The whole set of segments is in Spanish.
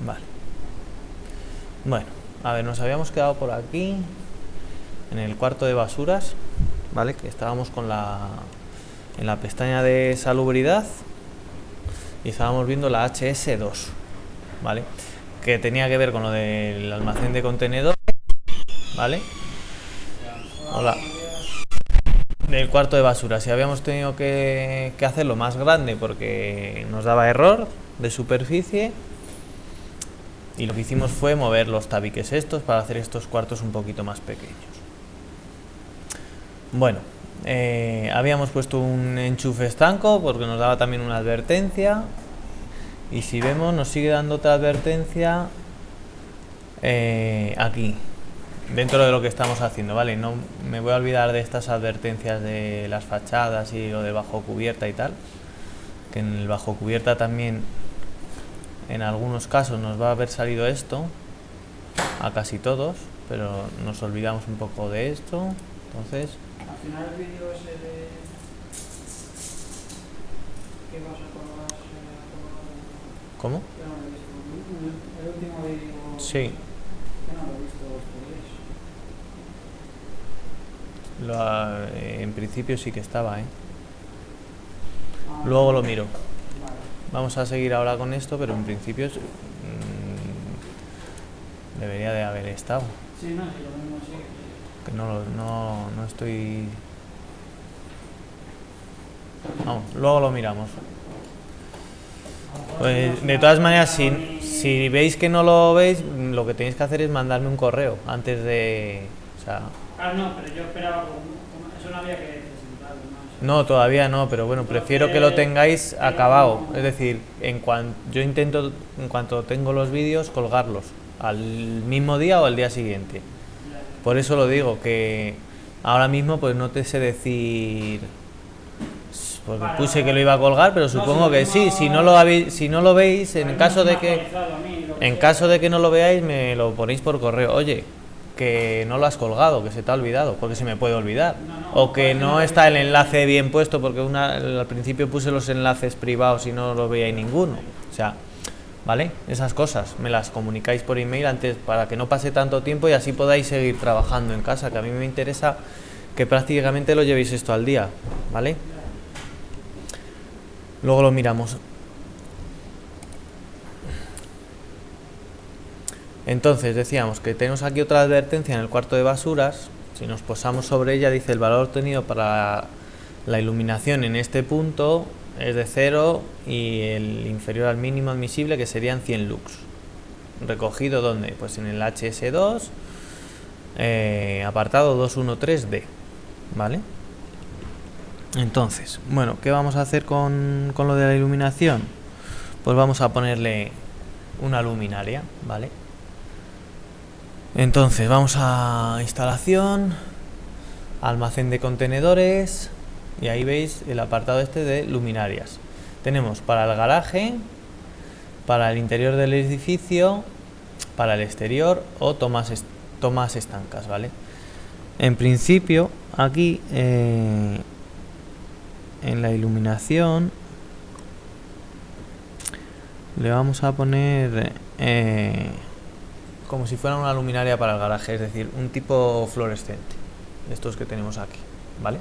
Vale. Bueno, a ver, nos habíamos quedado por aquí en el cuarto de basuras, ¿vale? Que estábamos con en la pestaña de salubridad y estábamos viendo la HS2, ¿vale? Que tenía que ver con lo del almacén de contenedores, ¿vale? Hola. Del cuarto de basura, si habíamos tenido que hacerlo más grande porque nos daba error de superficie, y lo que hicimos fue mover los tabiques estos para hacer estos cuartos un poquito más pequeños. Bueno, habíamos puesto un enchufe estanco porque nos daba también una advertencia, y si vemos nos sigue dando otra advertencia aquí dentro de lo que estamos haciendo, ¿vale? No me voy a olvidar de estas advertencias de las fachadas y lo de bajo cubierta y tal, que en el bajo cubierta también en algunos casos nos va a haber salido esto, a casi todos, pero nos olvidamos un poco de esto. Entonces, al final el vídeo ese de que vas a colgar ¿cómo? yo no lo he visto. El último vídeo Sí. yo no lo he visto después. En principio sí que estaba, ¿eh? Luego lo miro. Vale. Vamos a seguir ahora con esto, pero en principio debería de haber estado. Sí, no, sí, lo mismo sí. Que no estoy... Vamos, luego lo miramos. Pues, de todas maneras, si veis que no lo veis, lo que tenéis que hacer es mandarme un correo antes de... O sea, Ah, no, pero yo esperaba eso no había que presentarlo, ¿no? no, todavía no, pero bueno, prefiero que lo tengáis acabado. Es decir, yo intento, en cuanto tengo los vídeos, colgarlos al mismo día o al día siguiente. Por eso lo digo, que ahora mismo pues no te sé decir, porque puse que lo iba a colgar, pero supongo que sí. Si no lo veis, en caso de que no lo veáis, me lo ponéis por correo. Oye, que no lo has colgado, que se te ha olvidado, porque se me puede olvidar, o que no está el enlace bien puesto, porque al principio puse los enlaces privados y no lo veíais ninguno. O sea, ¿vale? Esas cosas me las comunicáis por email antes, para que no pase tanto tiempo y así podáis seguir trabajando en casa, que a mí me interesa que prácticamente lo llevéis esto al día, ¿vale? Luego lo miramos. Entonces decíamos que tenemos aquí otra advertencia en el cuarto de basuras. Si nos posamos sobre ella, dice: el valor obtenido para la iluminación en este punto es de 0 y el inferior al mínimo admisible, que serían 100 lux. ¿Recogido dónde? Pues en el HS2, apartado 213D, ¿vale? Entonces, bueno, ¿qué vamos a hacer con lo de la iluminación? Pues vamos a ponerle una luminaria, ¿vale? Entonces vamos a instalación, almacén de contenedores, y ahí veis el apartado este de luminarias. Tenemos para el garaje, para el interior del edificio, para el exterior o tomas estancas, ¿vale? En principio aquí en la iluminación le vamos a poner como si fuera una luminaria para el garaje, es decir, un tipo fluorescente, de estos que tenemos aquí, ¿vale?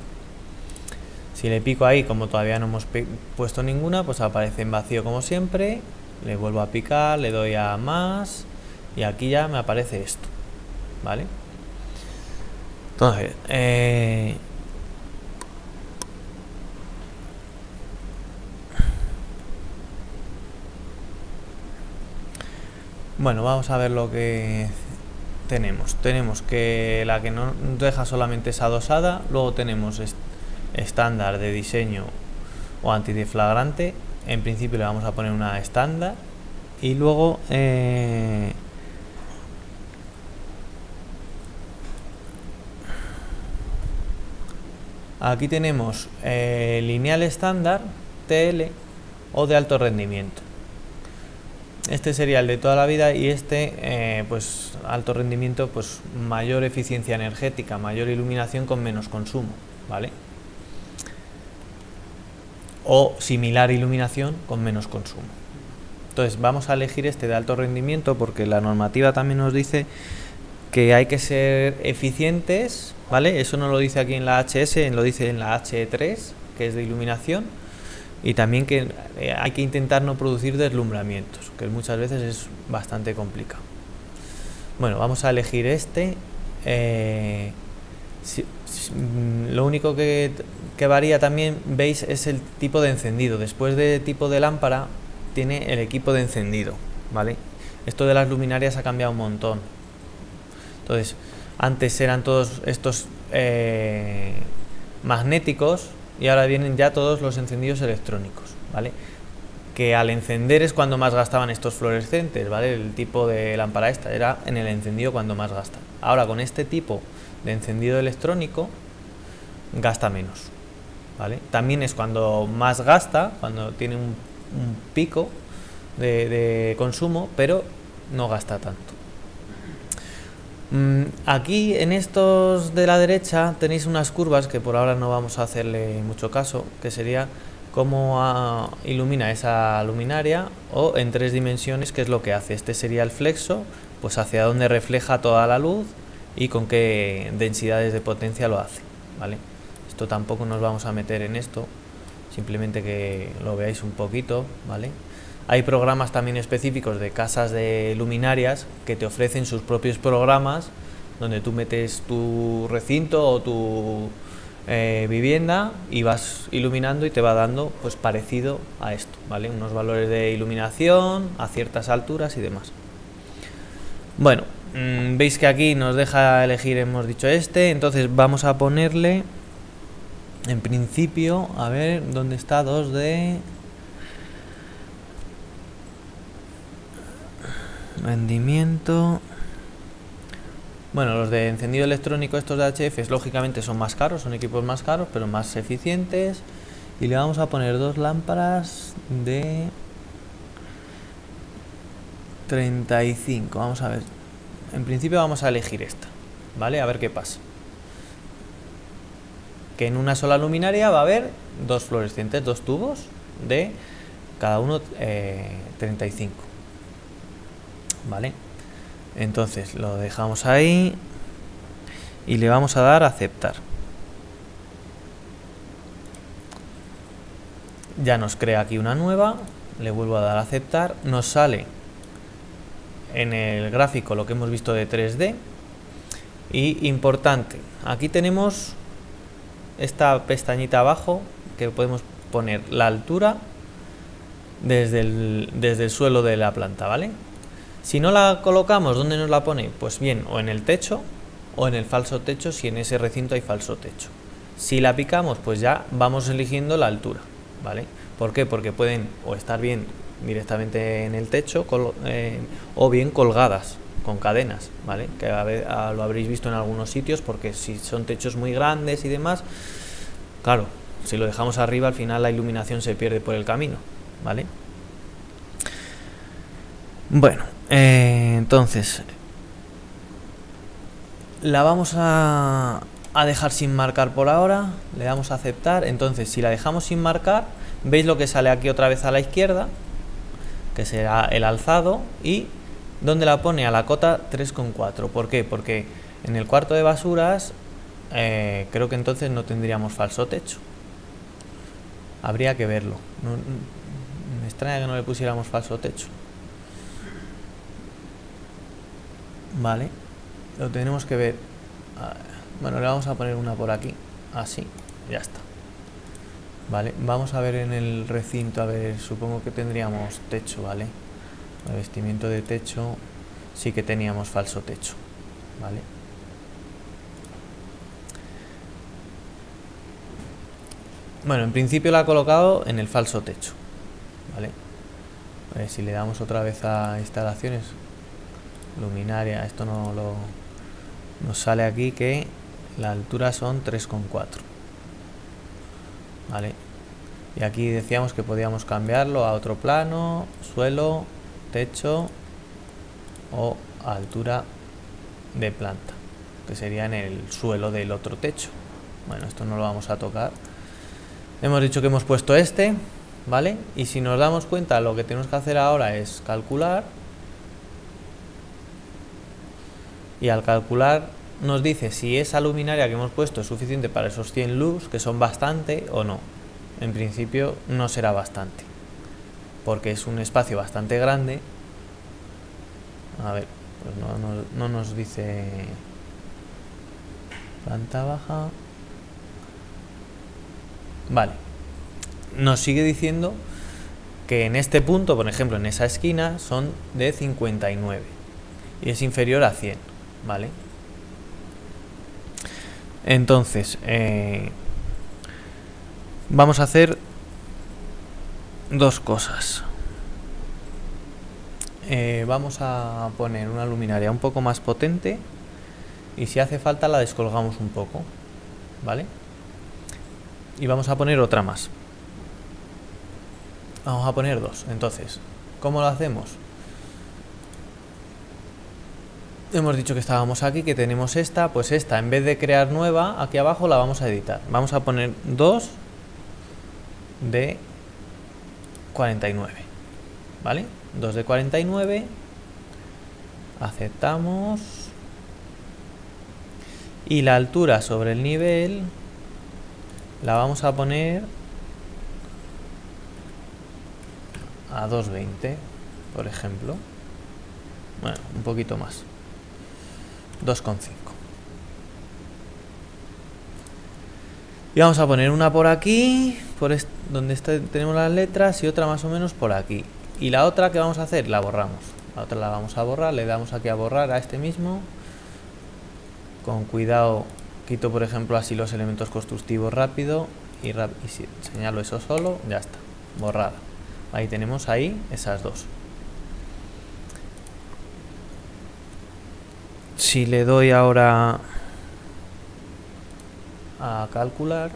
Si le pico ahí, como todavía no hemos puesto ninguna, pues aparece en vacío como siempre. Le vuelvo a picar, le doy a más y aquí ya me aparece esto, ¿vale? Entonces, bueno, vamos a ver lo que tenemos. Tenemos que la que nos deja solamente es adosada. Luego tenemos estándar de diseño o antideflagrante. En principio le vamos a poner una estándar. Y luego aquí tenemos lineal estándar, TL o de alto rendimiento. Este sería el de toda la vida, y este pues alto rendimiento, pues mayor eficiencia energética, mayor iluminación con menos consumo, ¿vale? O similar iluminación con menos consumo. Entonces vamos a elegir este de alto rendimiento porque la normativa también nos dice que hay que ser eficientes, ¿vale? Eso no lo dice aquí en la HS, lo dice en la H3, que es de iluminación, y también que hay que intentar no producir deslumbramientos, que muchas veces es bastante complicado. Bueno, vamos a elegir este. Lo único que varía también, veis, es el tipo de encendido. Después de tipo de lámpara tiene el equipo de encendido, ¿vale? Esto de las luminarias ha cambiado un montón. Entonces, antes eran todos estos magnéticos y ahora vienen ya todos los encendidos electrónicos, ¿vale? Que al encender es cuando más gastaban estos fluorescentes, ¿vale? El tipo de lámpara esta era en el encendido cuando más gasta. Ahora con este tipo de encendido electrónico gasta menos, ¿vale? También es cuando más gasta, cuando tiene un pico de consumo, pero no gasta tanto. Aquí en estos de la derecha tenéis unas curvas que por ahora no vamos a hacerle mucho caso, que sería cómo ilumina esa luminaria o en 3 dimensiones, qué es lo que hace. Este sería el flexo, pues hacia dónde refleja toda la luz y con qué densidades de potencia lo hace, ¿vale? Esto tampoco nos vamos a meter en esto, simplemente que lo veáis un poquito, ¿vale? Hay programas también específicos de casas de luminarias que te ofrecen sus propios programas donde tú metes tu recinto o tu vivienda y vas iluminando y te va dando pues parecido a esto, ¿vale? Unos valores de iluminación a ciertas alturas y demás. Bueno, veis que aquí nos deja elegir, hemos dicho este, entonces vamos a ponerle en principio, a ver, ¿dónde está? 2D... rendimiento. Bueno, los de encendido electrónico, estos de HF, lógicamente son más caros, son equipos más caros, pero más eficientes. Y le vamos a poner 2 lámparas de 35. Vamos a ver. En principio vamos a elegir esta, ¿vale? A ver qué pasa. Que en una sola luminaria va a haber 2 fluorescentes, 2 tubos de cada uno 35. ¿Vale? Entonces lo dejamos ahí y le vamos a dar a aceptar. Ya nos crea aquí una nueva, le vuelvo a dar a aceptar, nos sale en el gráfico lo que hemos visto de 3D. Y importante, aquí tenemos esta pestañita abajo que podemos poner la altura desde el suelo de la planta, ¿vale? Si no la colocamos, ¿dónde nos la pone? Pues bien, o en el techo o en el falso techo, si en ese recinto hay falso techo. Si la picamos, pues ya vamos eligiendo la altura, ¿vale? ¿Por qué? Porque pueden o estar bien directamente en el techo o bien colgadas con cadenas, ¿vale? Que lo habréis visto en algunos sitios, porque si son techos muy grandes y demás, claro, si lo dejamos arriba, al final la iluminación se pierde por el camino, ¿vale? Bueno, entonces la vamos a dejar sin marcar por ahora, le damos a aceptar. Entonces si la dejamos sin marcar, veis lo que sale aquí otra vez a la izquierda, que será el alzado, y donde la pone a la cota 3,4. ¿Por qué? Porque en el cuarto de basuras creo que entonces no tendríamos falso techo, habría que verlo. Me extraña que no le pusiéramos falso techo. Vale, lo tenemos que ver. Bueno, le vamos a poner una por aquí, así, ya está. Vale, vamos a ver en el recinto, a ver, supongo que tendríamos techo, ¿vale? Revestimiento de techo, sí que teníamos falso techo, ¿vale? Bueno, en principio la ha colocado en el falso techo, ¿vale? A ver si le damos otra vez a instalaciones. Luminaria, esto nos sale aquí que la altura son 3,4, ¿vale? Y aquí decíamos que podíamos cambiarlo a otro plano, suelo, techo o altura de planta, que sería en el suelo del otro techo. Bueno, esto no lo vamos a tocar. Hemos dicho que hemos puesto este, ¿vale? Y si nos damos cuenta, lo que tenemos que hacer ahora es calcular, y al calcular nos dice si esa luminaria que hemos puesto es suficiente para esos 100 lux, que son bastante, o no. En principio no será bastante, porque es un espacio bastante grande. A ver, pues no nos dice planta baja. Vale, nos sigue diciendo que en este punto, por ejemplo, en esa esquina, son de 59 y es inferior a 100, ¿vale? Entonces, vamos a hacer dos cosas. Vamos a poner una luminaria un poco más potente y si hace falta la descolgamos un poco, ¿vale? Y vamos a poner otra más. Vamos a poner dos. Entonces, ¿cómo lo hacemos? Hemos dicho que estábamos aquí, que tenemos esta. Pues esta, en vez de crear nueva, aquí abajo la vamos a editar. Vamos a poner 2 de 49, ¿vale? 2 de 49. Aceptamos. Y la altura sobre el nivel la vamos a poner a 2,20, por ejemplo. Bueno, un poquito más. 2,5. Y vamos a poner una por aquí, donde tenemos las letras, y otra más o menos por aquí. Y la otra que vamos a hacer, la borramos. La otra la vamos a borrar, le damos aquí a borrar a este mismo. Con cuidado, quito por ejemplo así los elementos constructivos rápido y si señalo eso solo, ya está, borrada. Ahí tenemos ahí esas dos. Si le doy ahora a calcular,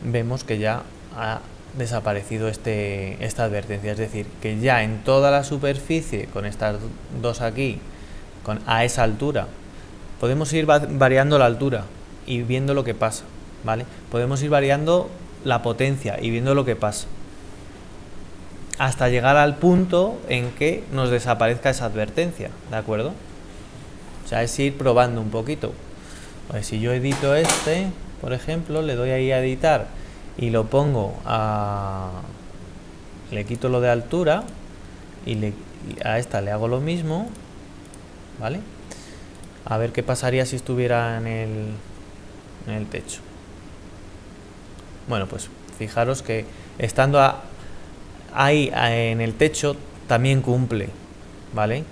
vemos que ya ha desaparecido esta advertencia, es decir, que ya en toda la superficie con estas dos aquí, a esa altura, podemos ir variando la altura y viendo lo que pasa, ¿vale? Podemos ir variando la potencia y viendo lo que pasa hasta llegar al punto en que nos desaparezca esa advertencia, ¿de acuerdo? O sea, es ir probando un poquito. Pues si yo edito este, por ejemplo, le doy ahí a editar y lo pongo le quito lo de altura y a esta le hago lo mismo, ¿vale? A ver qué pasaría si estuviera en el techo. Bueno, pues fijaros que estando ahí en el techo también cumple, ¿vale?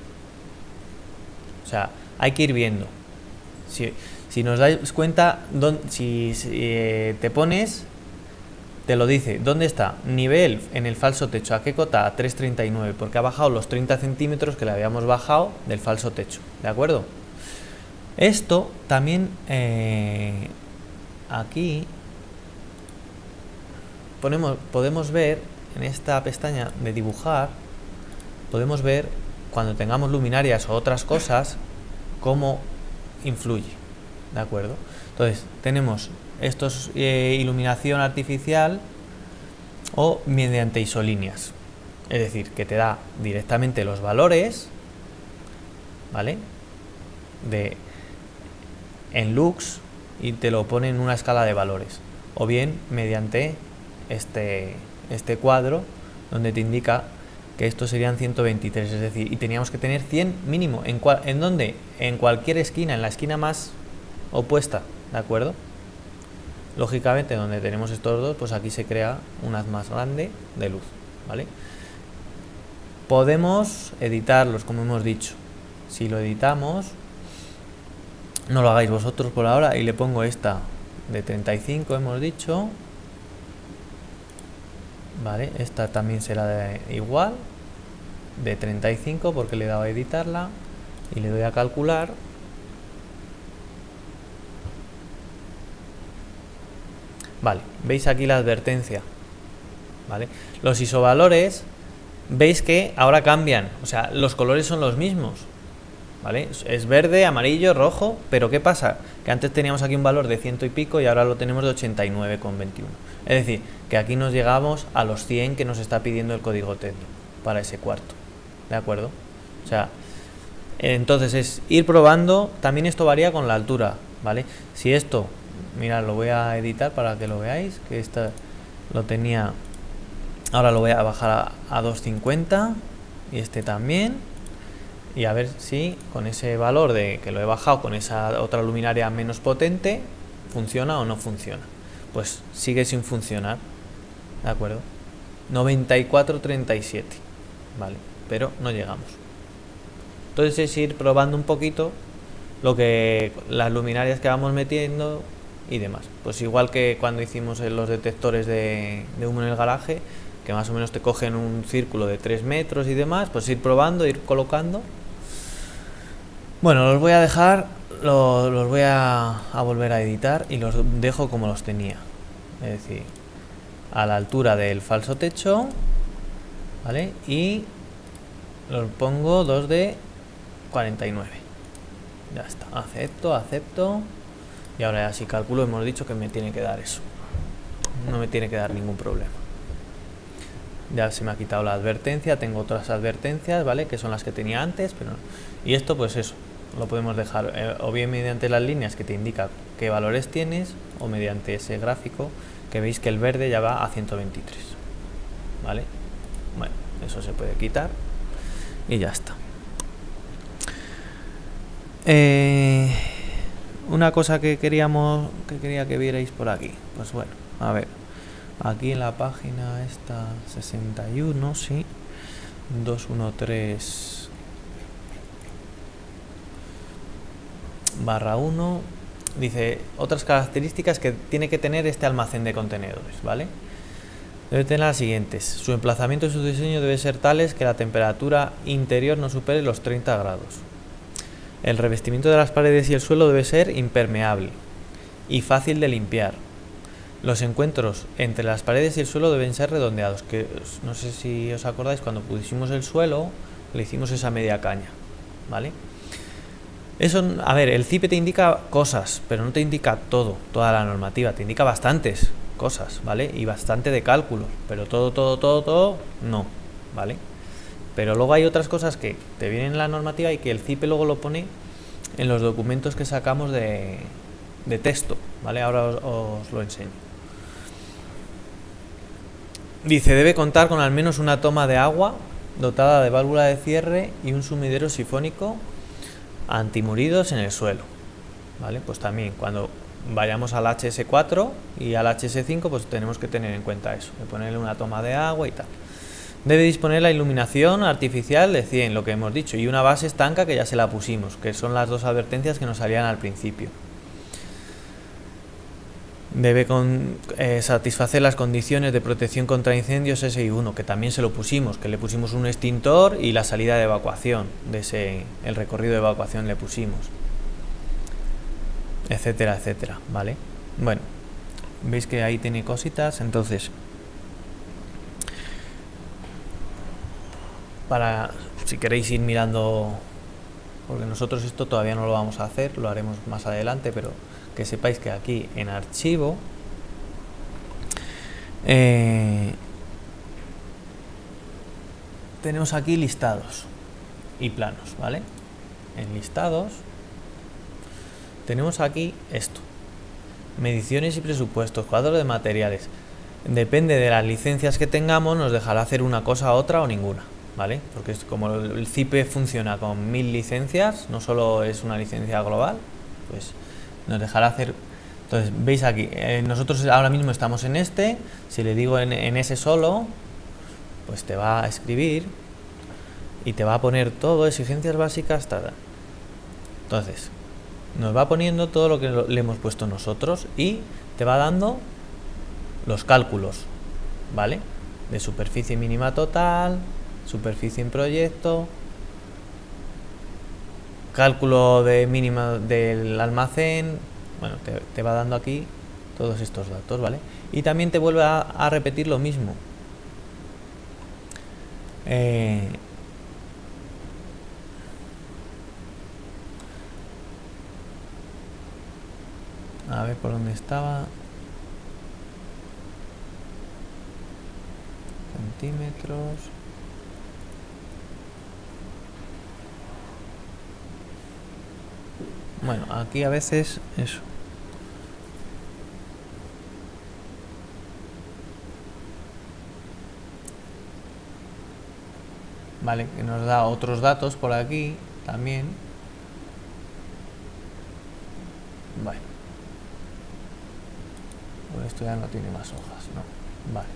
O sea, hay que ir viendo. Si nos dais cuenta, si te pones, te lo dice, ¿dónde está? Nivel en el falso techo, ¿a qué cota? A 3,39, porque ha bajado los 30 centímetros que le habíamos bajado del falso techo, ¿de acuerdo? Esto también aquí podemos ver en esta pestaña de dibujar, podemos ver cuando tengamos luminarias o otras cosas cómo influye, ¿de acuerdo? Entonces tenemos estos iluminación artificial o mediante isolíneas, es decir, que te da directamente los valores, ¿vale? En lux y te lo pone en una escala de valores, o bien mediante este cuadro donde te indica que estos serían 123, es decir, y teníamos que tener 100 mínimo. ¿En dónde? En cualquier esquina, en la esquina más opuesta, ¿de acuerdo? Lógicamente, donde tenemos estos dos, pues aquí se crea un haz más grande de luz, ¿vale? Podemos editarlos, como hemos dicho. Si lo editamos, no lo hagáis vosotros por ahora, y le pongo esta de 35, hemos dicho. Vale, esta también será igual, de 35, porque le he dado a editarla y le doy a calcular. Vale, veis aquí la advertencia, ¿vale? Los isovalores, veis que ahora cambian, o sea, los colores son los mismos, ¿vale? Es verde, amarillo, rojo, pero ¿qué pasa? Que antes teníamos aquí un valor de 100 y pico y ahora lo tenemos de 89,21. Es decir, que aquí nos llegamos a los 100 que nos está pidiendo el código técnico para ese cuarto, ¿de acuerdo? O sea, entonces es ir probando. También esto varía con la altura, ¿vale? Si esto, mirad, lo voy a editar para que lo veáis, que esta lo tenía, ahora lo voy a bajar a 250 y este también, y a ver si con ese valor de que lo he bajado con esa otra luminaria menos potente funciona o no funciona. Pues sigue sin funcionar, ¿de acuerdo? 94,37, vale, pero no llegamos. Entonces es ir probando un poquito las luminarias que vamos metiendo y demás. Pues igual que cuando hicimos los detectores de humo en el garaje, que más o menos te cogen un círculo de 3 metros y demás, pues ir probando, ir colocando. Bueno, los voy a dejar, los voy a volver a editar y los dejo como los tenía. Es decir, a la altura del falso techo, ¿vale? Y los pongo 2 de 49. Ya está, acepto. Y ahora ya si calculo, hemos dicho que me tiene que dar eso. No me tiene que dar ningún problema. Ya se me ha quitado la advertencia, tengo otras advertencias, ¿vale? Que son las que tenía antes, pero no. Y esto pues eso, lo podemos dejar o bien mediante las líneas que te indican qué valores tienes, o mediante ese gráfico que veis que el verde ya va a 123, ¿vale? Bueno, eso se puede quitar y ya está. Una cosa que quería que vierais por aquí, pues bueno, a ver, aquí en la página esta 61, sí, 213/1 dice otras características que tiene que tener este almacén de contenedores, ¿vale? Debe tener las siguientes: su emplazamiento y su diseño debe ser tales que la temperatura interior no supere los 30 grados. El revestimiento de las paredes y el suelo debe ser impermeable y fácil de limpiar. Los encuentros entre las paredes y el suelo deben ser redondeados, que no sé si os acordáis, cuando pusimos el suelo le hicimos esa media caña, ¿vale? Eso, a ver, el CIPE te indica cosas, pero no te indica toda la normativa, te indica bastantes cosas, ¿vale? Y bastante de cálculo, pero todo, no, ¿vale? Pero luego hay otras cosas que te vienen en la normativa y que el CIPE luego lo pone en los documentos que sacamos de texto, ¿vale? Ahora os lo enseño. Dice, debe contar con al menos una toma de agua dotada de válvula de cierre y un sumidero sifónico antimuridos en el suelo, ¿vale? Pues también cuando vayamos al HS4 y al HS5 pues tenemos que tener en cuenta eso, de ponerle una toma de agua y tal. Debe disponer la iluminación artificial de 100, lo que hemos dicho, y una base estanca que ya se la pusimos, que son las dos advertencias que nos salían al principio. Debe satisfacer las condiciones de protección contra incendios SI1, que también se lo pusimos, que le pusimos un extintor y la salida de evacuación, el recorrido de evacuación le pusimos, etcétera, etcétera, ¿vale? Bueno, veis que ahí tiene cositas, entonces si queréis ir mirando, porque nosotros esto todavía no lo vamos a hacer, lo haremos más adelante, pero que sepáis que aquí en archivo tenemos aquí listados y planos, ¿vale? En listados tenemos aquí esto: mediciones y presupuestos, cuadros de materiales. Depende de las licencias que tengamos, nos dejará hacer una cosa, otra o ninguna, ¿vale? Porque como el CIPE funciona con 1000 licencias, no solo es una licencia global, pues nos dejará hacer. Entonces veis aquí, nosotros ahora mismo estamos en este. Si le digo en ese solo, pues te va a escribir y te va a poner todo, exigencias básicas, tal. Entonces nos va poniendo todo lo que le hemos puesto nosotros y te va dando los cálculos, ¿vale? De superficie mínima total, superficie en proyecto, cálculo de mínima del almacén. Bueno, te va dando aquí todos estos datos, ¿vale? Y también te vuelve a repetir lo mismo. A ver por dónde estaba. Centímetros. Bueno, aquí a veces eso. Vale, que nos da otros datos por aquí también. Bueno. Pues esto ya no tiene más hojas, ¿no? Vale.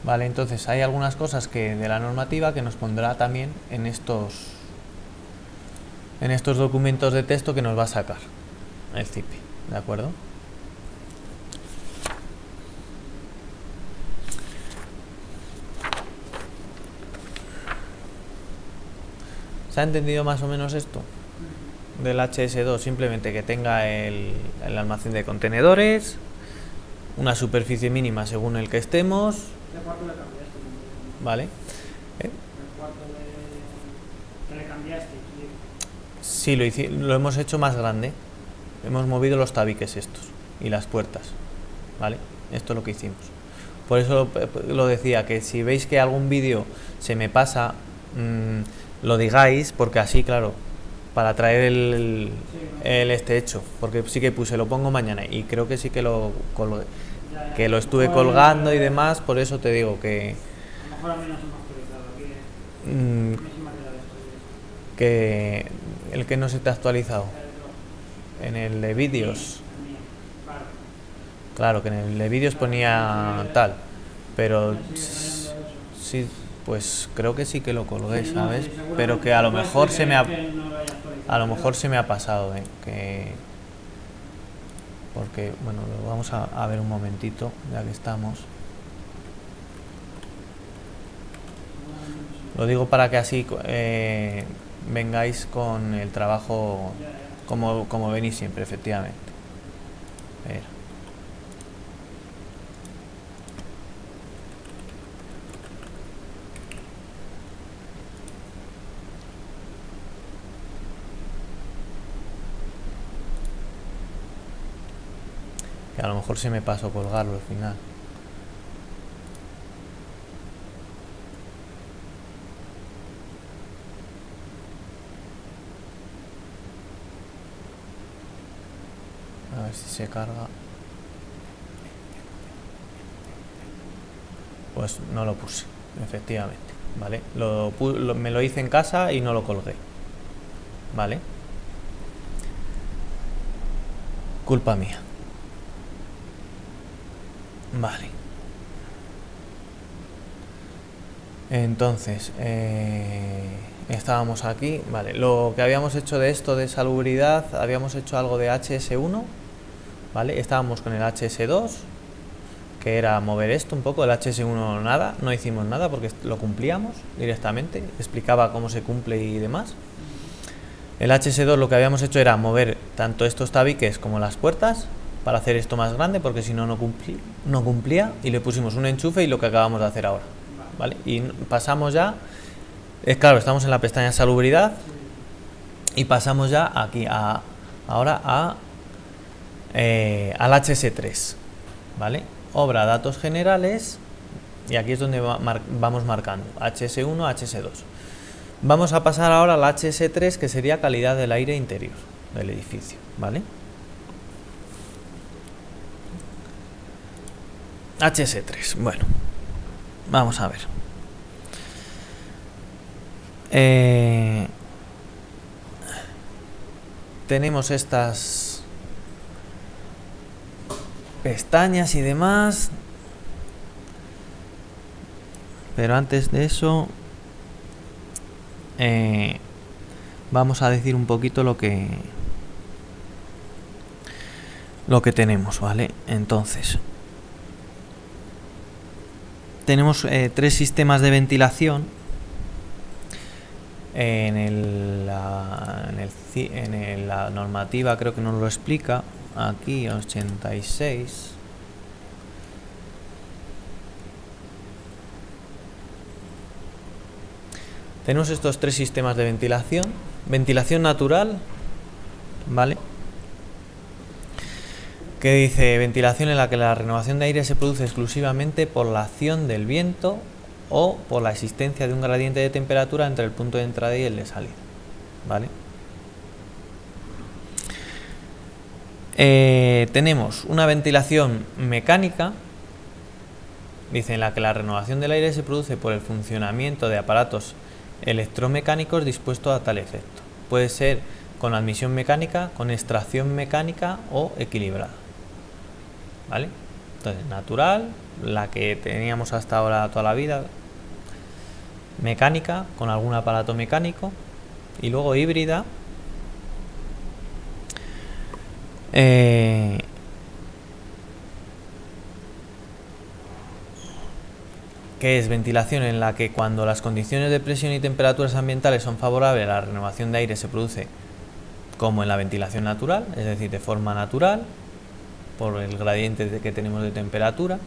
Vale, entonces hay algunas cosas que de la normativa que nos pondrá también en estos documentos de texto que nos va a sacar el CIPI, ¿de acuerdo? ¿Se ha entendido más o menos esto? Del HS2, simplemente que tenga el almacén de contenedores, una superficie mínima según el que estemos. ¿Qué cuarto le cambiaste? Vale. ¿El cuarto que le cambiaste? Sí, lo hemos hecho más grande. Hemos movido los tabiques estos y las puertas. ¿Vale? Esto es lo que hicimos. Por eso lo decía, que si veis que algún vídeo se me pasa, lo digáis, porque así, claro, para traer el este hecho, porque sí que puse, lo pongo mañana y creo que sí que lo colgué, que lo estuve colgando y demás, por eso te digo que A lo mejor a mí no se me ha actualizado. Aquí que el que no se te ha actualizado en el de vídeos. Claro, que en el de vídeos ponía tal, pero sí, pues creo que sí que lo colgué, ¿sabes? Pero que a lo mejor se me ha pasado, porque bueno, lo vamos a ver un momentito, ya que estamos. Lo digo para que así vengáis con el trabajo como venís siempre, efectivamente. A ver. Que a lo mejor se me pasó colgarlo al final. A ver si se carga. Pues no lo puse, efectivamente, ¿vale? Me lo hice en casa y no lo colgué, ¿vale? Culpa mía. Vale. Entonces, estábamos aquí, vale. Lo que habíamos hecho de esto de salubridad, habíamos hecho algo de HS1, ¿vale? Estábamos con el HS2, que era mover esto un poco. El HS1 nada, no hicimos nada porque lo cumplíamos directamente, explicaba cómo se cumple y demás. El HS2 lo que habíamos hecho era mover tanto estos tabiques como las puertas para hacer esto más grande, porque si no, no cumplía, y le pusimos un enchufe y lo que acabamos de hacer ahora, ¿vale? Y pasamos ya, claro, estamos en la pestaña salubridad y pasamos ya aquí ahora al HS3, ¿vale? Obra, datos generales, y aquí es donde vamos marcando HS1, HS2. Vamos a pasar ahora al HS3, que sería calidad del aire interior del edificio, ¿vale? HS3, bueno, vamos a ver. Tenemos estas pestañas y demás, pero antes de eso vamos a decir un poquito lo que tenemos, ¿vale? Entonces tenemos 3 sistemas de ventilación. En la normativa creo que nos lo explica aquí, 86. Tenemos estos tres sistemas de ventilación. Ventilación natural, ¿vale? Que dice ventilación en la que la renovación de aire se produce exclusivamente por la acción del viento o por la existencia de un gradiente de temperatura entre el punto de entrada y el de salida, ¿vale? Tenemos una ventilación mecánica, dice, en la que la renovación del aire se produce por el funcionamiento de aparatos electromecánicos dispuestos a tal efecto. Puede ser con admisión mecánica, con extracción mecánica o equilibrada, ¿vale? Entonces, natural, la que teníamos hasta ahora toda la vida, mecánica, con algún aparato mecánico, y luego híbrida, que es ventilación en la que cuando las condiciones de presión y temperaturas ambientales son favorables, la renovación de aire se produce como en la ventilación natural, es decir, de forma natural, por el gradiente que tenemos de temperatura,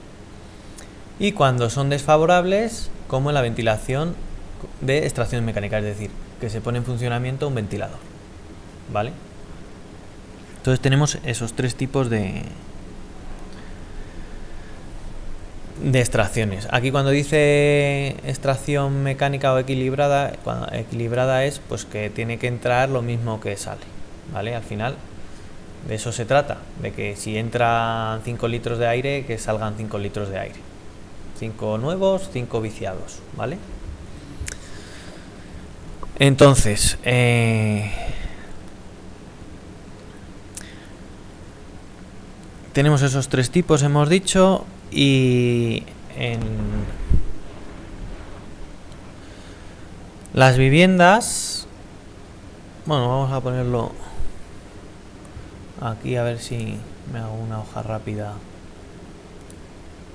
y cuando son desfavorables, como en la ventilación de extracción mecánica, es decir, que se pone en funcionamiento un ventilador, ¿vale? Entonces tenemos esos tres tipos de extracciones. Aquí cuando dice extracción mecánica o equilibrada, equilibrada es pues que tiene que entrar lo mismo que sale, ¿vale? Al final de eso se trata, de que si entran 5 litros de aire, que salgan 5 litros de aire. 5 nuevos, 5 viciados, ¿vale? Entonces, tenemos esos tres tipos, hemos dicho, y en las viviendas, bueno, vamos a ponerlo aquí a ver si me hago una hoja rápida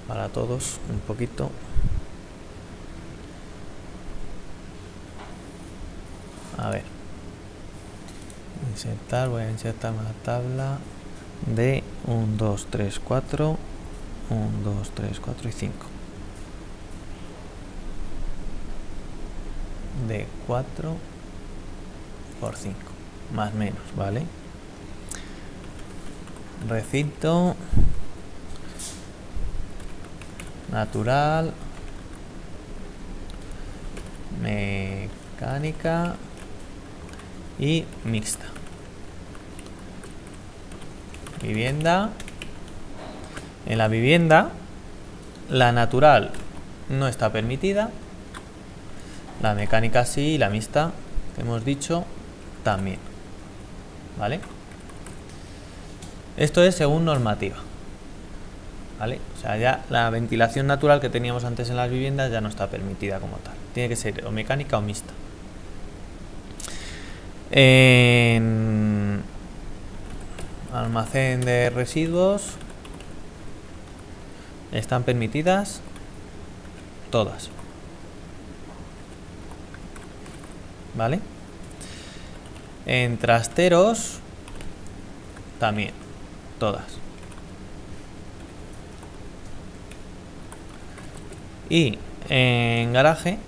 para todos, un poquito. A ver, insertar, voy a insertar una tabla de 1, 2, 3, 4, 1, 2, 3, 4 y 5. De 4 por 5, más menos, ¿vale? Recinto natural, mecánica y mixta. Vivienda. En la vivienda, la natural no está permitida, la mecánica sí y la mixta, que hemos dicho, también, ¿vale? Esto es según normativa, ¿vale? O sea, ya la ventilación natural que teníamos antes en las viviendas ya no está permitida como tal, tiene que ser o mecánica o mixta. En almacén de residuos están permitidas todas, ¿vale? En trasteros también, todas. Y en garaje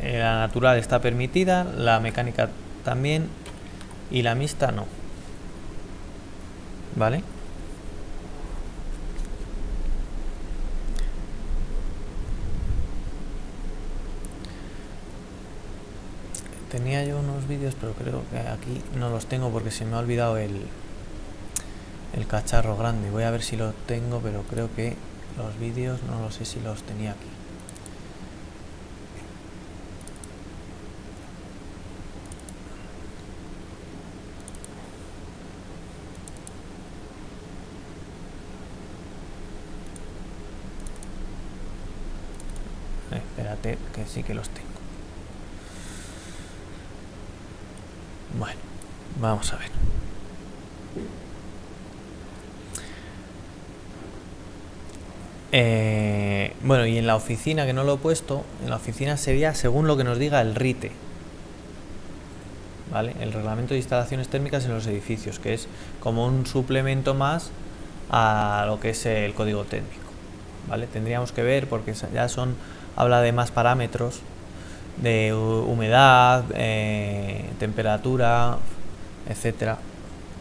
la natural está permitida, la mecánica también y la mixta no, ¿vale? Tenía yo unos vídeos, pero creo que aquí no los tengo porque se me ha olvidado el cacharro grande. Voy a ver si lo tengo, pero creo que los vídeos no lo sé si los tenía aquí. Espérate, que sí que los tengo. Bueno, vamos a ver. Bueno, y en la oficina, que no lo he puesto, en la oficina sería según lo que nos diga el RITE, ¿vale? El reglamento de instalaciones térmicas en los edificios, que es como un suplemento más a lo que es el código técnico, ¿vale? Tendríamos que ver porque ya habla de más parámetros de humedad, temperatura, etcétera.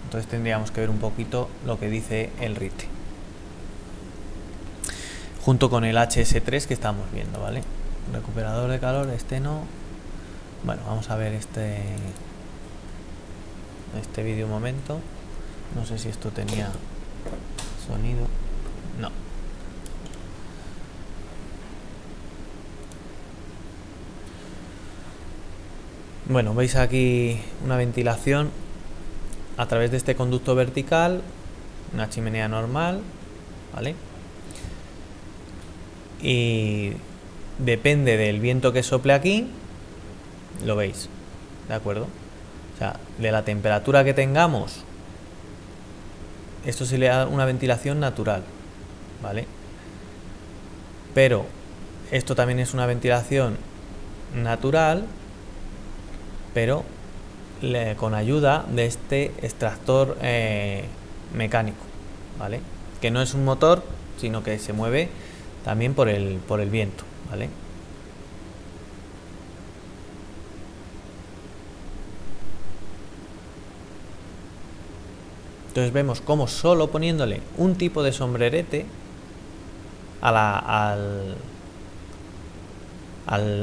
Entonces tendríamos que ver un poquito lo que dice el RITE junto con el HS3 que estamos viendo, ¿vale? Recuperador de calor, este no. Bueno, vamos a ver este vídeo un momento. No sé si esto tenía sonido. No. Bueno, veis aquí una ventilación a través de este conducto vertical, una chimenea normal, ¿vale? Y depende del viento que sople aquí, lo veis, ¿de acuerdo? O sea, de la temperatura que tengamos, esto se le da una ventilación natural, ¿vale? Pero esto también es una ventilación natural, pero con ayuda de este extractor mecánico, ¿vale? Que no es un motor, sino que se mueve también por el viento, ¿vale? Entonces vemos cómo solo poniéndole un tipo de sombrerete al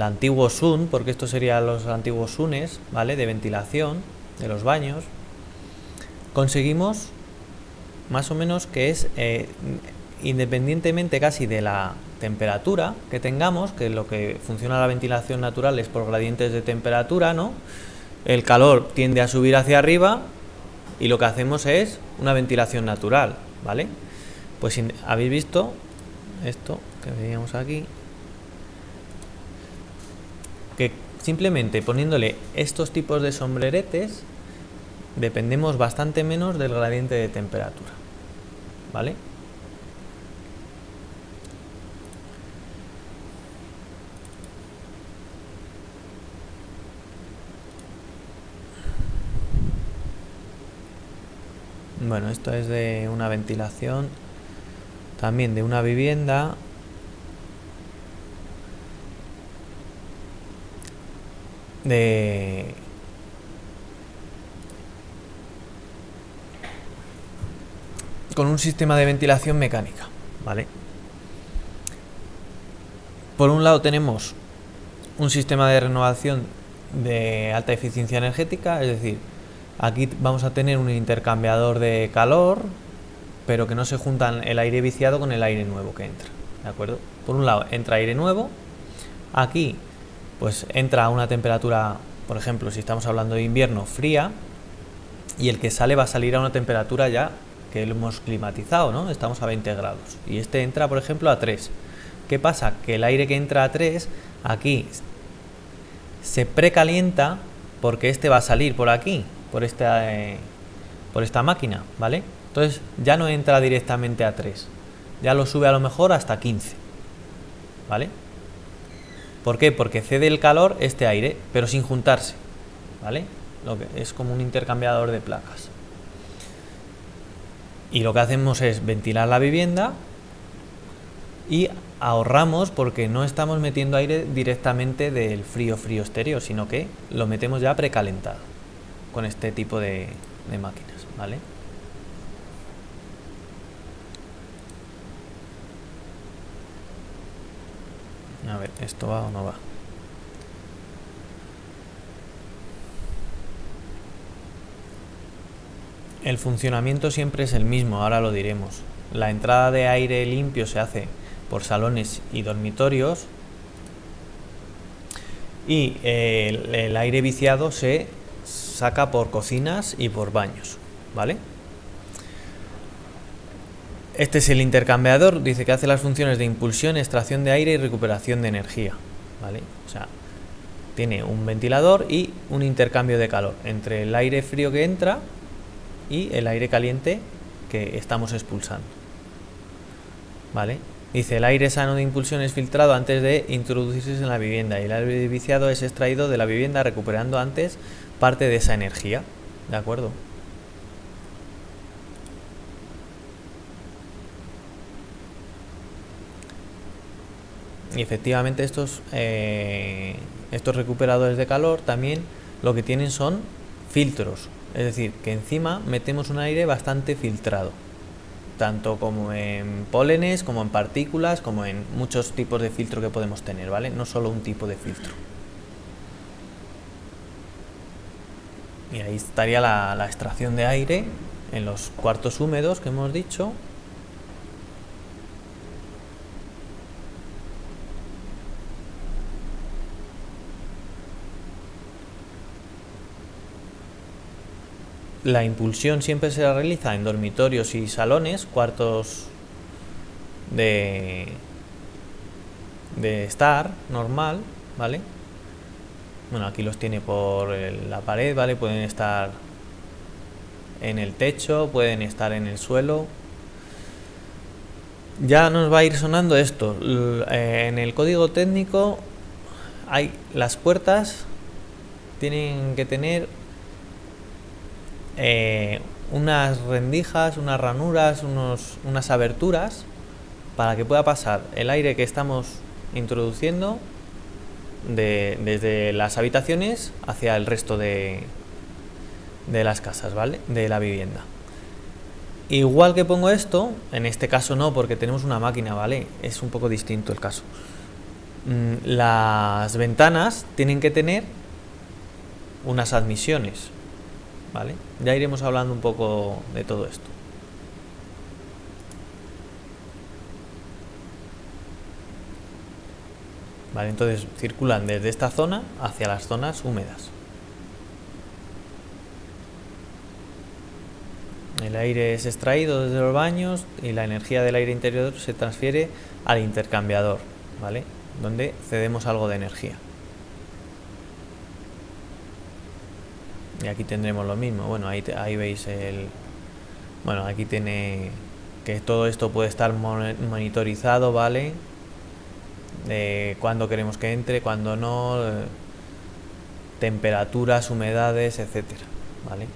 antiguo sun, porque esto serían los antiguos sunes, ¿vale? De ventilación de los baños, conseguimos más o menos que es independientemente casi de la temperatura que tengamos, que lo que funciona la ventilación natural es por gradientes de temperatura, ¿no? El calor tiende a subir hacia arriba y lo que hacemos es una ventilación natural, ¿vale? Pues si habéis visto esto que veíamos aquí, que simplemente poniéndole estos tipos de sombreretes dependemos bastante menos del gradiente de temperatura, ¿vale? Bueno, esto es de una ventilación también de una vivienda. Con un sistema de ventilación mecánica, ¿vale? Por un lado tenemos un sistema de renovación de alta eficiencia energética, es decir, aquí vamos a tener un intercambiador de calor, pero que no se juntan el aire viciado con el aire nuevo que entra, ¿de acuerdo? Por un lado entra aire nuevo, aquí pues entra a una temperatura, por ejemplo, si estamos hablando de invierno, fría, y el que sale va a salir a una temperatura ya que lo hemos climatizado, ¿no? Estamos a 20 grados, y este entra, por ejemplo, a 3. ¿Qué pasa? Que el aire que entra a 3, aquí se precalienta porque este va a salir por aquí, por esta máquina, ¿vale? Entonces ya no entra directamente a 3, ya lo sube a lo mejor hasta 15, ¿vale? ¿Por qué? Porque cede el calor este aire, pero sin juntarse, ¿vale? Lo que es como un intercambiador de placas. Y lo que hacemos es ventilar la vivienda y ahorramos porque no estamos metiendo aire directamente del frío exterior, sino que lo metemos ya precalentado con este tipo de máquinas, ¿vale? A ver, ¿esto va o no va? El funcionamiento siempre es el mismo, ahora lo diremos. La entrada de aire limpio se hace por salones y dormitorios y el aire viciado se saca por cocinas y por baños, ¿vale? Este es el intercambiador, dice que hace las funciones de impulsión, extracción de aire y recuperación de energía, ¿vale? O sea, tiene un ventilador y un intercambio de calor entre el aire frío que entra y el aire caliente que estamos expulsando, ¿vale? Dice, el aire sano de impulsión es filtrado antes de introducirse en la vivienda y el aire viciado es extraído de la vivienda recuperando antes parte de esa energía, ¿de acuerdo? Y efectivamente estos recuperadores de calor también lo que tienen son filtros, es decir, que encima metemos un aire bastante filtrado, tanto como en pólenes, como en partículas, como en muchos tipos de filtro que podemos tener, ¿vale? No solo un tipo de filtro. Y ahí estaría la extracción de aire en los cuartos húmedos que hemos dicho. La impulsión siempre se realiza en dormitorios y salones, cuartos de estar normal, ¿vale? Bueno, aquí los tiene por la pared, ¿vale? Pueden estar en el techo, pueden estar en el suelo. Ya nos va a ir sonando esto. En el código técnico hay las puertas tienen que tener unas rendijas, unas ranuras, unas aberturas para que pueda pasar el aire que estamos introduciendo desde las habitaciones hacia el resto de las casas, ¿vale? De la vivienda. Igual que pongo esto, en este caso no, porque tenemos una máquina, ¿vale? Es un poco distinto el caso. Las ventanas tienen que tener unas admisiones, ¿vale? Ya iremos hablando un poco de todo esto. Vale, entonces circulan desde esta zona hacia las zonas húmedas. El aire es extraído desde los baños y la energía del aire interior se transfiere al intercambiador, ¿vale? Donde cedemos algo de energía. Y aquí tendremos lo mismo. Bueno, ahí veis bueno, aquí tiene que todo esto puede estar monitorizado, ¿vale? De cuándo queremos que entre, cuándo no, temperaturas, humedades, etcétera, ¿vale?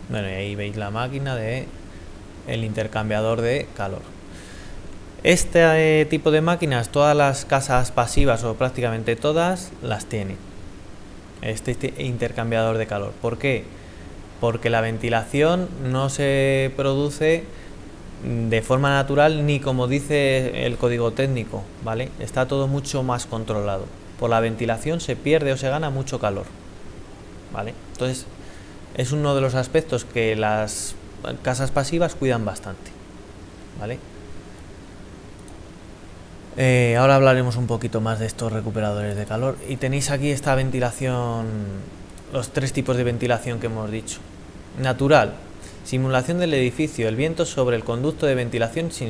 Bueno, y ahí veis la máquina de el intercambiador de calor. Este tipo de máquinas, todas las casas pasivas o prácticamente todas las tienen. Este intercambiador de calor. ¿Por qué? Porque la ventilación no se produce de forma natural ni como dice el código técnico, ¿vale? Está todo mucho más controlado. Por la ventilación se pierde o se gana mucho calor, ¿vale? Entonces es uno de los aspectos que las casas pasivas cuidan bastante, ¿vale? Ahora hablaremos un poquito más de estos recuperadores de calor. Y tenéis aquí esta ventilación, los tres tipos de ventilación que hemos dicho. Natural, simulación del edificio, el viento sobre el conducto de ventilación sin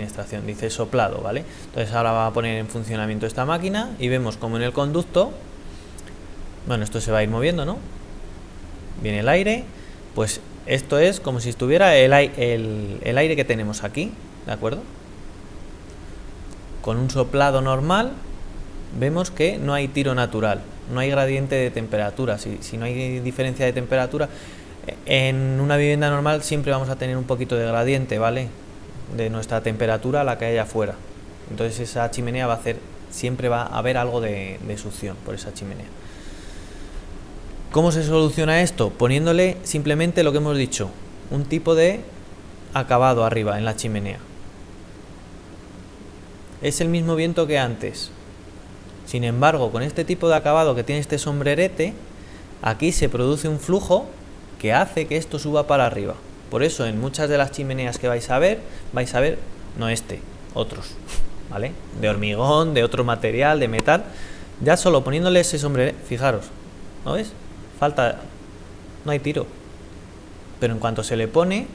extracción, dice soplado, ¿vale? Entonces ahora va a poner en funcionamiento esta máquina y vemos como en el conducto, bueno, esto se va a ir moviendo, ¿no? Viene el aire, pues esto es como si estuviera el aire que tenemos aquí, ¿de acuerdo? Con un soplado normal vemos que no hay tiro natural, no hay gradiente de temperatura. Si no hay diferencia de temperatura, en una vivienda normal siempre vamos a tener un poquito de gradiente, ¿vale? De nuestra temperatura a la que hay afuera. Entonces esa chimenea va a hacer, siempre va a haber algo de succión por esa chimenea. ¿Cómo se soluciona esto? Poniéndole simplemente lo que hemos dicho, un tipo de acabado arriba en la chimenea. Es el mismo viento que antes. Sin embargo, con este tipo de acabado que tiene este sombrerete, aquí se produce un flujo que hace que esto suba para arriba. Por eso en muchas de las chimeneas que vais a ver, no otros, ¿vale? De hormigón, de otro material, de metal. Ya solo poniéndole ese sombrerete, fijaros, ¿no ves? No hay tiro. Pero en cuanto se le pone,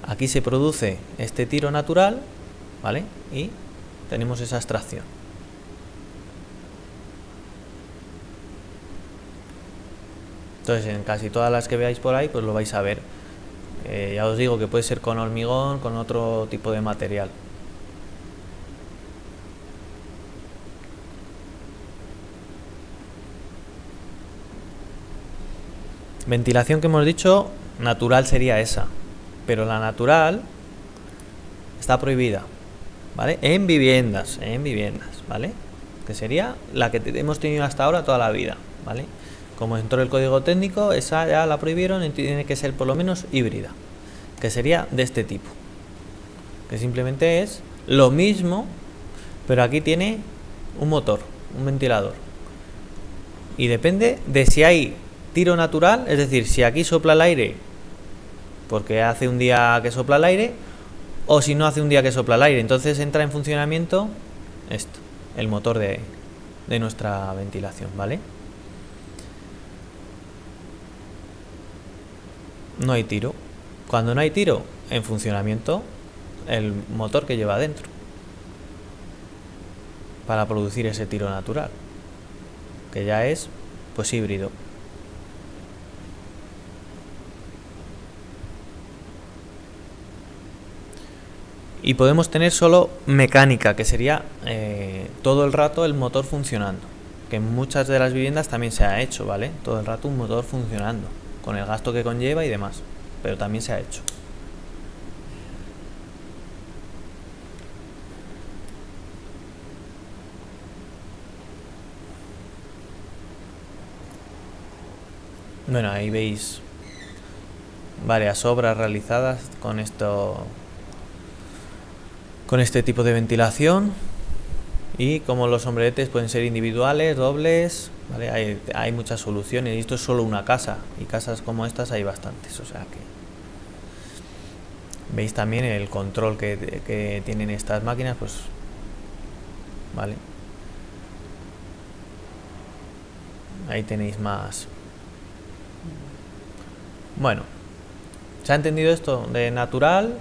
aquí se produce este tiro natural, ¿vale? Y tenemos esa extracción. Entonces en casi todas las que veáis por ahí pues lo vais a ver. Ya os digo que puede ser con hormigón, con otro tipo de material. Ventilación que hemos dicho, natural sería esa, pero la natural está prohibida, ¿vale? En viviendas, ¿vale? Que sería la que hemos tenido hasta ahora toda la vida, ¿vale? Como entró el código técnico, esa ya la prohibieron y tiene que ser por lo menos híbrida, que sería de este tipo, que simplemente es lo mismo, pero aquí tiene un motor, un ventilador, y depende de si hay tiro natural, es decir, si aquí sopla el aire porque hace un día que sopla el aire, o si no hace un día que sopla el aire, entonces entra en funcionamiento esto, el motor de nuestra ventilación, ¿vale? No hay tiro. Cuando no hay tiro, en funcionamiento el motor que lleva adentro para producir ese tiro natural, que ya es pues híbrido. Y podemos tener solo mecánica, que sería todo el rato el motor funcionando, que en muchas de las viviendas también se ha hecho, ¿vale? Todo el rato un motor funcionando, con el gasto que conlleva y demás, pero también se ha hecho. Bueno, ahí veis varias obras realizadas con este tipo de ventilación, y como los sombreretes pueden ser individuales, dobles, ¿vale? Hay muchas soluciones, y esto es solo una casa, y casas como estas hay bastantes, o sea que veis también el control que tienen estas máquinas, pues vale, ahí tenéis más. Bueno, ¿se ha entendido esto de natural?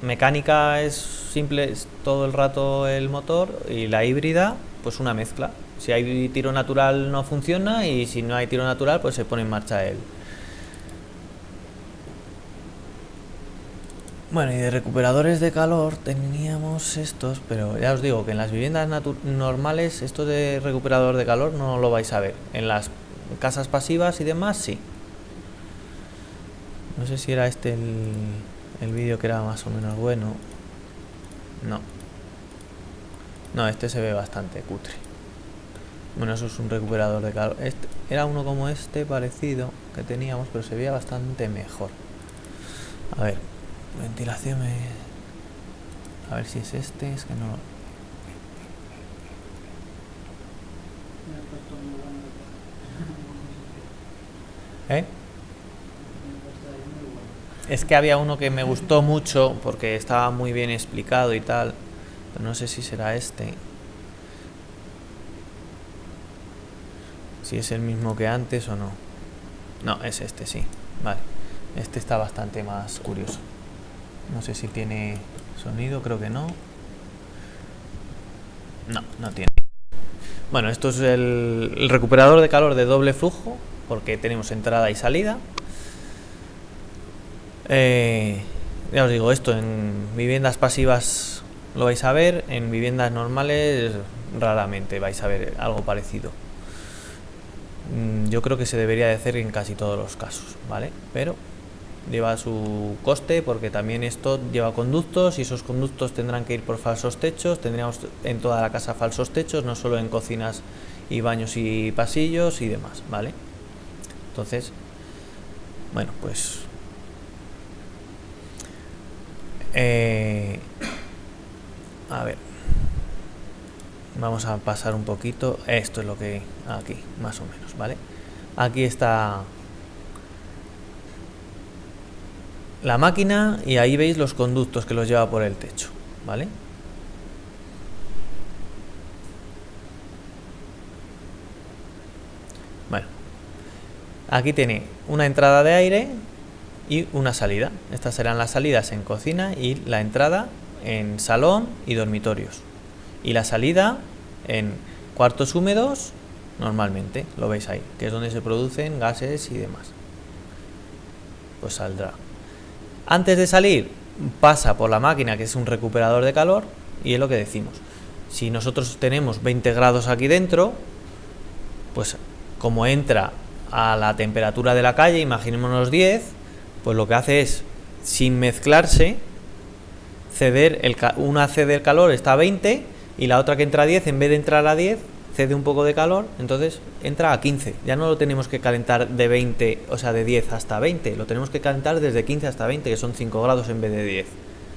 Mecánica es simple, es todo el rato el motor, y la híbrida pues una mezcla. Si hay tiro natural no funciona, y si no hay tiro natural pues se pone en marcha él. Bueno, y de recuperadores de calor teníamos estos, pero ya os digo que en las viviendas normales esto de recuperador de calor no lo vais a ver. En las casas pasivas y demás sí. No sé si era este el vídeo que era más o menos bueno. No, este se ve bastante cutre. Bueno, eso es un recuperador de calor. Este era uno como este, parecido, que teníamos, pero se veía bastante mejor. A ver, ventilación. A ver si es este, es que no. ¿Eh? Es que había uno que me gustó mucho porque estaba muy bien explicado y tal, pero no sé si será este. Si es el mismo que antes o no. No, es este, sí. Vale. Este está bastante más curioso. No sé si tiene sonido, creo que no. No tiene. Bueno, esto es el recuperador de calor de doble flujo, porque tenemos entrada y salida. Ya os digo, esto en viviendas pasivas lo vais a ver, en viviendas normales raramente vais a ver algo parecido. Yo creo que se debería de hacer en casi todos los casos, ¿vale? Pero lleva su coste, porque también esto lleva conductos, y esos conductos tendrán que ir por falsos techos. Tendríamos en toda la casa falsos techos, no solo en cocinas y baños y pasillos y demás, ¿vale? Entonces, bueno, pues a ver, vamos a pasar un poquito. Esto es lo que aquí, más o menos, ¿vale? Aquí está la máquina, y ahí veis los conductos que los lleva por el techo, ¿vale? Bueno, aquí tiene una entrada de aire y una salida. Estas serán las salidas en cocina, y la entrada en salón y dormitorios, y la salida en cuartos húmedos normalmente, lo veis ahí, que es donde se producen gases y demás. Pues saldrá. Antes de salir pasa por la máquina, que es un recuperador de calor, y es lo que decimos. Si nosotros tenemos 20 grados aquí dentro, pues como entra a la temperatura de la calle, imaginémonos 10, pues lo que hace es, sin mezclarse, una cede el calor, está a 20, y la otra que entra a 10, en vez de entrar a 10, cede un poco de calor, entonces entra a 15. Ya no lo tenemos que calentar de 20, o sea, de 10 hasta 20, lo tenemos que calentar desde 15 hasta 20, que son 5 grados en vez de 10.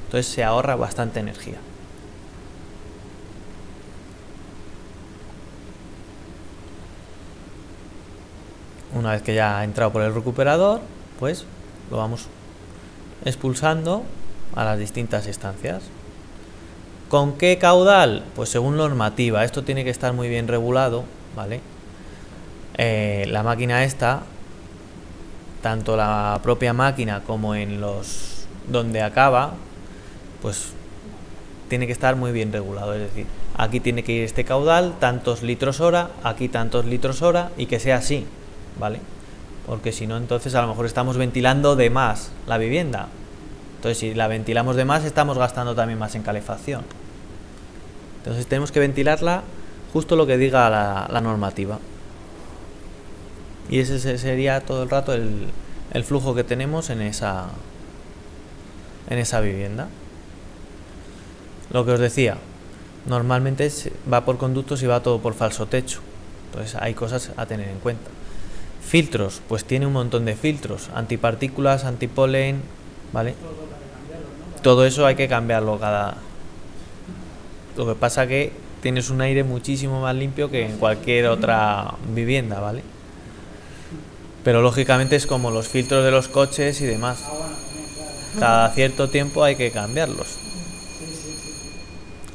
Entonces se ahorra bastante energía. Una vez que ya ha entrado por el recuperador, pues lo vamos expulsando a las distintas estancias. ¿Con qué caudal? Pues según normativa. Esto tiene que estar muy bien regulado, ¿vale? La máquina esta, tanto la propia máquina como en los donde acaba, pues tiene que estar muy bien regulado. Es decir, aquí tiene que ir este caudal, tantos litros hora, aquí tantos litros hora, y que sea así, ¿vale? Porque si no, entonces a lo mejor estamos ventilando de más la vivienda. Entonces, si la ventilamos de más, estamos gastando también más en calefacción. Entonces tenemos que ventilarla justo lo que diga la normativa. Y ese sería todo el rato el flujo que tenemos en esa vivienda. Lo que os decía, normalmente va por conductos y va todo por falso techo. Entonces hay cosas a tener en cuenta. Filtros, pues tiene un montón de filtros, antipartículas, antipolen, ¿vale? Todo eso hay que cambiarlo cada... Lo que pasa que tienes un aire muchísimo más limpio que en cualquier otra vivienda, ¿vale? Pero lógicamente es como los filtros de los coches y demás. Cada cierto tiempo hay que cambiarlos.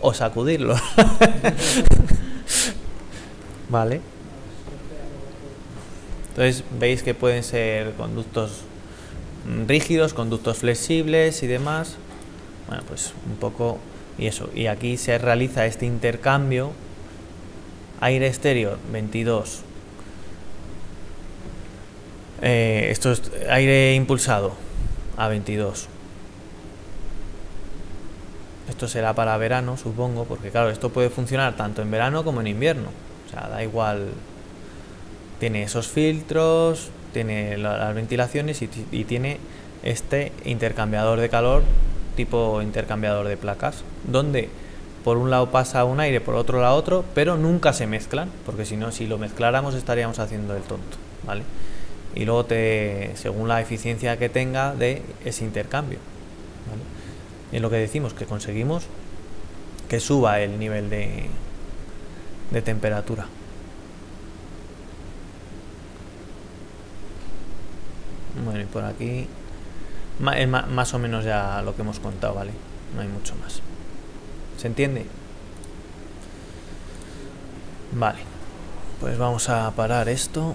O sacudirlos. ¿Vale? Entonces veis que pueden ser conductos rígidos, conductos flexibles y demás. Bueno, pues un poco... Y eso, y aquí se realiza este intercambio aire exterior 22, esto es aire impulsado a 22. Esto será para verano, supongo, porque claro, esto puede funcionar tanto en verano como en invierno, o sea, da igual. Tiene esos filtros, tiene las ventilaciones y tiene este intercambiador de calor tipo intercambiador de placas, donde por un lado pasa un aire, por otro lado otro, pero nunca se mezclan, porque si no, si lo mezcláramos estaríamos haciendo el tonto, ¿vale? Y luego según la eficiencia que tenga de ese intercambio, ¿vale? Y es lo que decimos, que conseguimos que suba el nivel de temperatura. Bueno, y por aquí más o menos ya lo que hemos contado, ¿vale? No hay mucho más. ¿Se entiende? Vale, pues vamos a parar esto.